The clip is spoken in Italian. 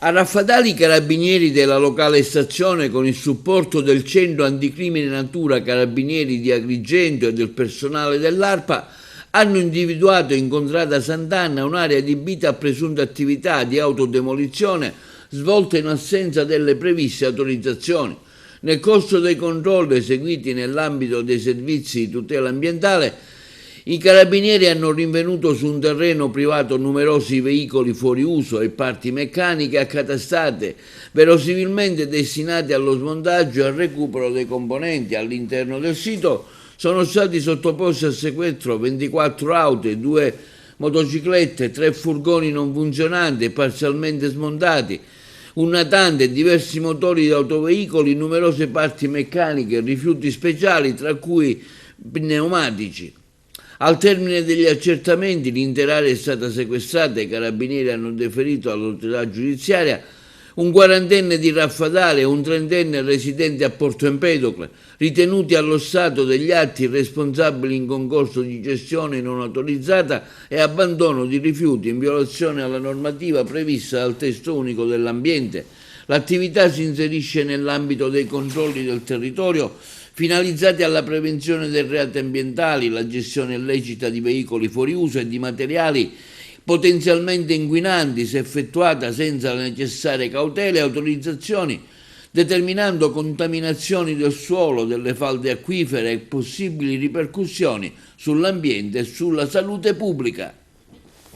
A Raffadali i carabinieri della locale stazione, con il supporto del Centro Anticrimine Natura Carabinieri di Agrigento e del personale dell'ARPA, hanno individuato in contrada Sant'Anna un'area adibita a presunte attività di autodemolizione svolte in assenza delle previste autorizzazioni. Nel corso dei controlli eseguiti nell'ambito dei servizi di tutela ambientale, i carabinieri hanno rinvenuto su un terreno privato numerosi veicoli fuori uso e parti meccaniche accatastate, verosimilmente destinati allo smontaggio e al recupero dei componenti. All'interno del sito sono stati sottoposti a sequestro 24 auto e 2 motociclette, 3 furgoni non funzionanti e parzialmente smontati, un natante, diversi motori di autoveicoli, numerose parti meccaniche e rifiuti speciali, tra cui pneumatici. Al termine degli accertamenti l'intera area è stata sequestrata e i carabinieri hanno deferito all'autorità giudiziaria un quarantenne di Raffadali e un trentenne residente a Porto Empedocle, ritenuti allo stato degli atti responsabili in concorso di gestione non autorizzata e abbandono di rifiuti in violazione alla normativa prevista dal testo unico dell'ambiente. L'attività si inserisce nell'ambito dei controlli del territorio finalizzati alla prevenzione dei reati ambientali, la gestione illecita di veicoli fuori uso e di materiali potenzialmente inquinanti, se effettuata senza le necessarie cautele e autorizzazioni, determinando contaminazioni del suolo, delle falde acquifere e possibili ripercussioni sull'ambiente e sulla salute pubblica.